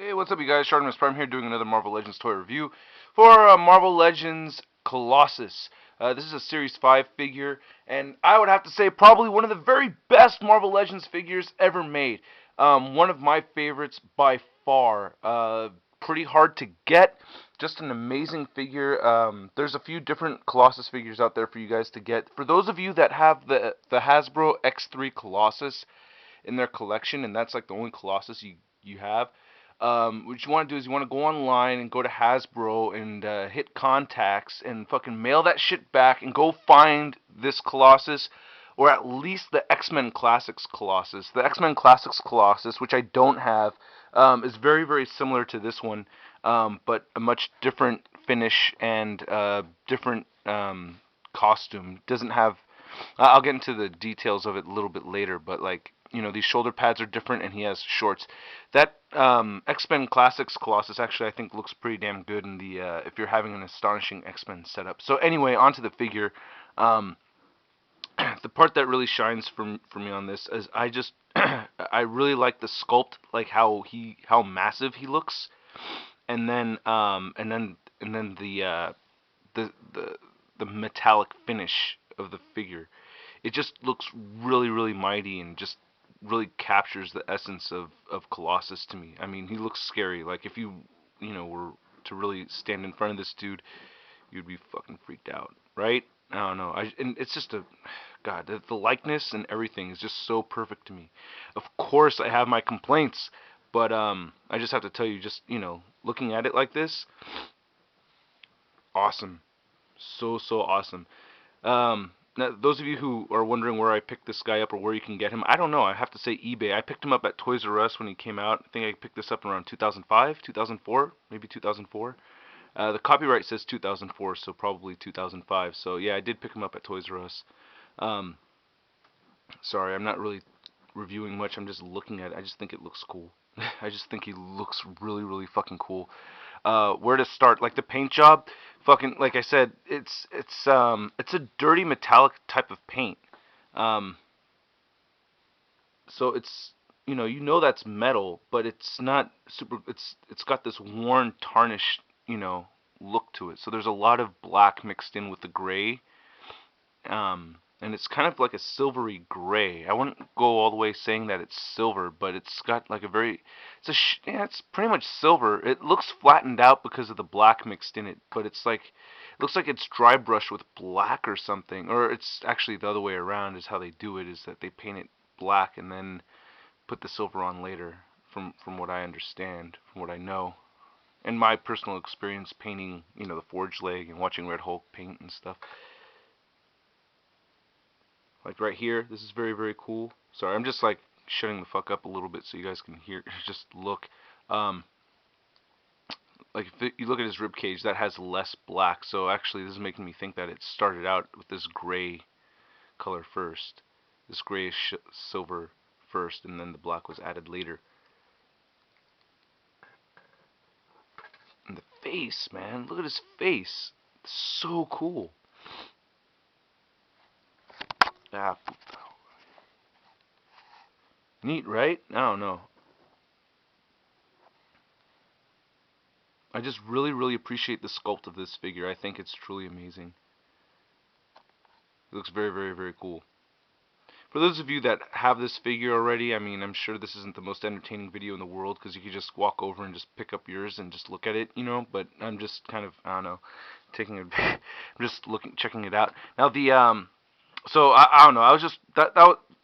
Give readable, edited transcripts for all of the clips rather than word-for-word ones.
Hey, what's up, you guys? Shartimus Prime here, doing another Marvel Legends toy review for Marvel Legends Colossus. This is a Series 5 figure, and I would have to say probably one of the very best Marvel Legends figures ever made. One of my favorites by far. Pretty hard to get, just an amazing figure. There's a few different Colossus figures out there for you guys to get. For those of you that have the Hasbro X3 Colossus in their collection, and that's like the only Colossus you have. What you want to do is you want to go online and go to Hasbro and hit contacts and fucking mail that shit back and go find this Colossus, or at least the X-Men Classics Colossus. The X-Men Classics Colossus, which I don't have, is very, very similar to this one, but a much different finish and different costume. Doesn't have. I'll get into the details of it a little bit later, but like, these shoulder pads are different, and he has shorts. That X-Men Classics Colossus actually I think looks pretty damn good in the if you're having an astonishing X-Men setup. So anyway, onto the figure. Um, the part that really shines for me on this is I just I really like the sculpt, like how massive he looks, and then the the the metallic finish of the figure. It just looks really, really mighty and just really captures the essence of Colossus to me. I mean, he looks scary. Like if you were to really stand in front of this dude, you'd be fucking freaked out, right? I don't know. And it's just God, the likeness and everything is just so perfect to me. Of course, I have my complaints, but I just have to tell you, just looking at it like this, awesome, so awesome. Now, those of you who are wondering where I picked this guy up or where you can get him, I don't know. I have to say eBay. I picked him up at Toys R Us when he came out. I think I picked this up around 2005, 2004, maybe 2004. The copyright says 2004, so probably 2005. So yeah, I did pick him up at Toys R Us. Um, Sorry, I'm not really reviewing much. I'm just looking at it. I just think it looks cool. I just think he looks really, really fucking cool. Where to start? Like the paint job, fucking like I said, it's a dirty metallic type of paint. Um, so it's that's metal, but it's not super. It's got this worn, tarnished look to it. So there's a lot of black mixed in with the gray. And it's kind of like a silvery gray. I wouldn't go all the way saying that it's silver, but it's got like a very, yeah, it's pretty much silver. It looks flattened out because of the black mixed in it, but it's like, it looks like it's dry brushed with black or something, or it's actually the other way around is how they do it, is that they paint it black and then put the silver on later, from what I understand, from what I know. And my personal experience painting, the Forge Leg and watching Red Hulk paint and stuff. Like right here, this is very, very cool. Sorry, I'm just like shutting the fuck up a little bit so you guys can hear, just look. Um, like if you look at his rib cage, that has less black. So actually, this is making me think that it started out with this gray color first, this grayish silver first, and then the black was added later. And the face, man, look at his face. It's so cool. Ah, neat, right? I don't know. I just really, really appreciate the sculpt of this figure. I think it's truly amazing. It looks very, very, very cool. For those of you that have this figure already, I mean, I'm sure this isn't the most entertaining video in the world because you could just walk over and just pick up yours and just look at it, but I'm just kind of, I don't know, taking it, I'm just checking it out. Now so I don't know, I was just,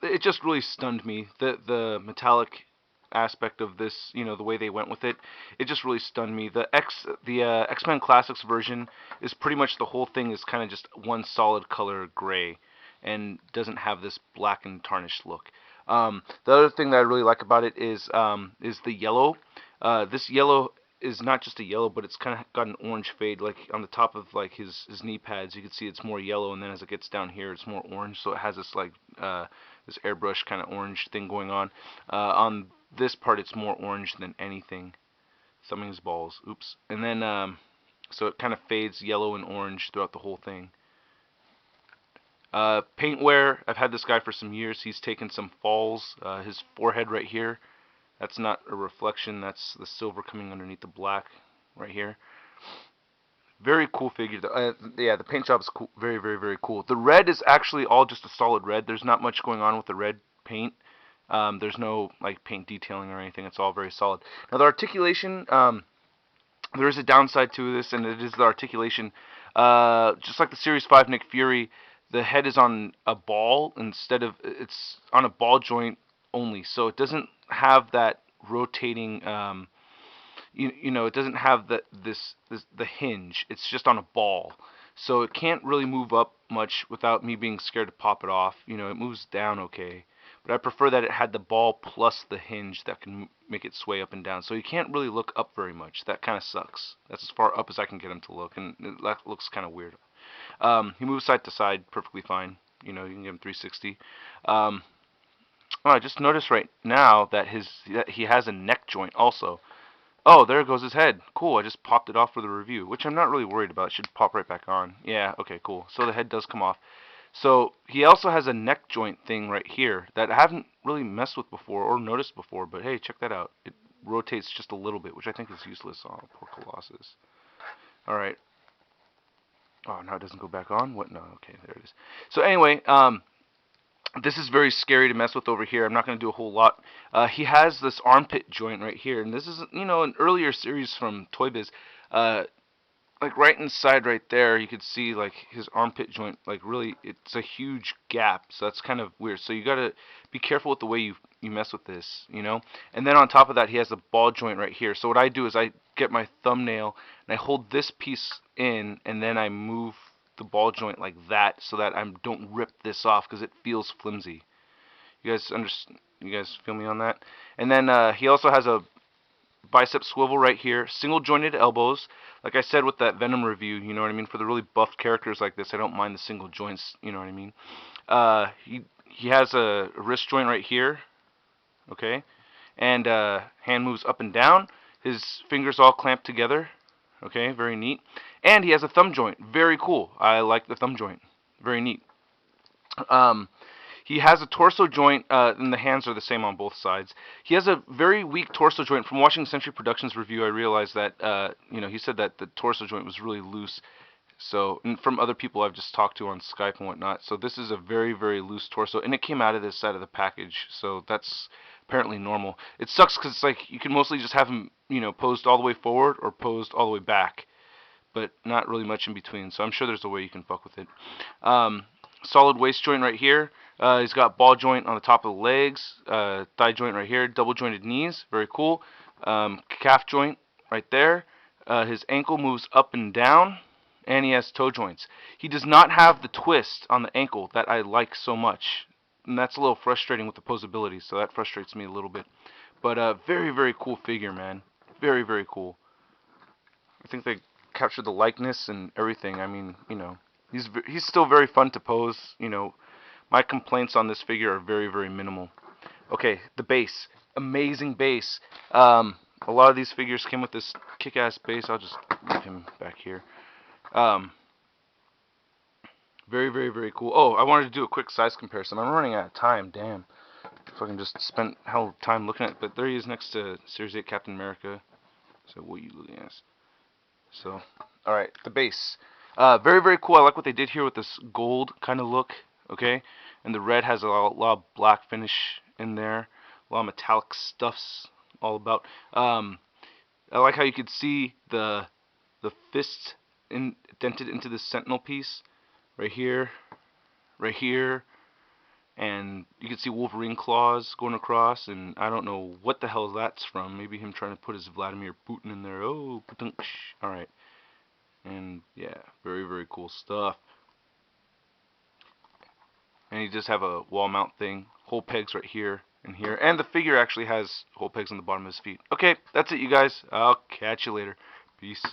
it just really stunned me, the metallic aspect of this, the way they went with it. It just really stunned me. The X-Men Classics version is pretty much the whole thing is kind of just one solid color gray, and doesn't have this black and tarnished look. The other thing that I really like about it is the yellow. This yellow is not just a yellow, but it's kind of got an orange fade. Like on the top of like his knee pads, you can see it's more yellow, and then as it gets down here, it's more orange. So it has this like this airbrush kind of orange thing going on. On this part, it's more orange than anything. Something's balls. Oops. And then so it kind of fades yellow and orange throughout the whole thing. Paint wear, I've had this guy for some years. He's taken some falls. His forehead right here That's not a reflection, that's the silver coming underneath the black right here. Very cool figure. Yeah, the paint job is cool. Very, very, very cool. The red is actually all just a solid red. There's not much going on with the red paint. There's no like paint detailing or anything. It's all very solid. Now the articulation, there is a downside to this, and it is the articulation. Just like the Series 5 Nick Fury, the head is on a ball instead of, it's on a ball joint only. So it doesn't have that rotating. You know, it doesn't have the hinge. It's just on a ball, so it can't really move up much without me being scared to pop it off. You know, it moves down okay, but I prefer that it had the ball plus the hinge that can make it sway up and down. So you can't really look up very much. That kind of sucks. That's as far up as I can get him to look, and that looks kind of weird. He moves side to side perfectly fine. You know, you can give him 360. Oh, I just noticed right now that he has a neck joint also. Oh, there goes his head. Cool, I just popped it off for the review, which I'm not really worried about. It should pop right back on. Yeah, okay, cool. So the head does come off. So he also has a neck joint thing right here that I haven't really messed with before or noticed before, but hey, check that out. It rotates just a little bit, which I think is useless. Oh, poor Colossus. Alright. Oh, now it doesn't go back on? What? No, okay, there it is. So anyway, this is very scary to mess with over here. I'm not going to do a whole lot. He has this armpit joint right here, and this is, you know, an earlier series from Toy Biz. Like right inside right there, you could see like his armpit joint, like really, it's a huge gap, so that's kind of weird. So you got to be careful with the way you mess with this, you know. And then on top of that, he has a ball joint right here. So what I do is I get my thumbnail and I hold this piece in, and then I move the ball joint like that so that I don't rip this off because it feels flimsy. You guys understand? You guys feel me on that? And then he also has a bicep swivel right here, single jointed elbows. Like I said with that Venom review, you know what I mean? For the really buff characters like this, I don't mind the single joints, you know what I mean? He has a wrist joint right here, okay? And hand moves up and down. His fingers all clamped together, okay? Very neat. And he has a thumb joint. Very cool. I like the thumb joint. Very neat. He has a torso joint, and the hands are the same on both sides. He has a very weak torso joint. From watching Century Productions review, I realized that, you know, he said that the torso joint was really loose. So, and from other people I've just talked to on Skype and whatnot, so this is a very, very loose torso, and it came out of this side of the package, so that's apparently normal. It sucks because it's like you can mostly just have him, you know, posed all the way forward or posed all the way back, but not really much in between, so I'm sure there's a way you can fuck with it. Solid waist joint right here. He's got ball joint on the top of the legs, thigh joint right here, double jointed knees, very cool. Calf joint right there. His ankle moves up and down, and he has toe joints. He does not have the twist on the ankle that I like so much, and that's a little frustrating with the posability, so that frustrates me a little bit. But very, very cool figure, man. Very, very cool. I think they captured the likeness and everything. I mean, you know, he's still very fun to pose, you know. My complaints on this figure are very, very minimal. Okay, the base. Amazing base. A lot of these figures came with this kick-ass base. I'll just leave him back here. Very, very, very cool. Oh, I wanted to do a quick size comparison. I'm running out of time. Damn. Fucking just spent hell of time looking at it. But there he is next to Series 8 Captain America. So what are you looking at? So, alright, the base. Very, very cool. I like what they did here with this gold kind of look. Okay, and the red has a lot of black finish in there, a lot of metallic stuffs all about. I like how you could see the fist indented into the sentinel piece right here, and you can see Wolverine claws going across, and I don't know what the hell that's from. Maybe him trying to put his Vladimir Putin in there. Oh, alright, and yeah, very, very cool stuff. And you just have a wall mount thing, hole pegs right here and here, and the figure actually has hole pegs on the bottom of his feet. Okay, that's it, you guys. I'll catch you later. Peace.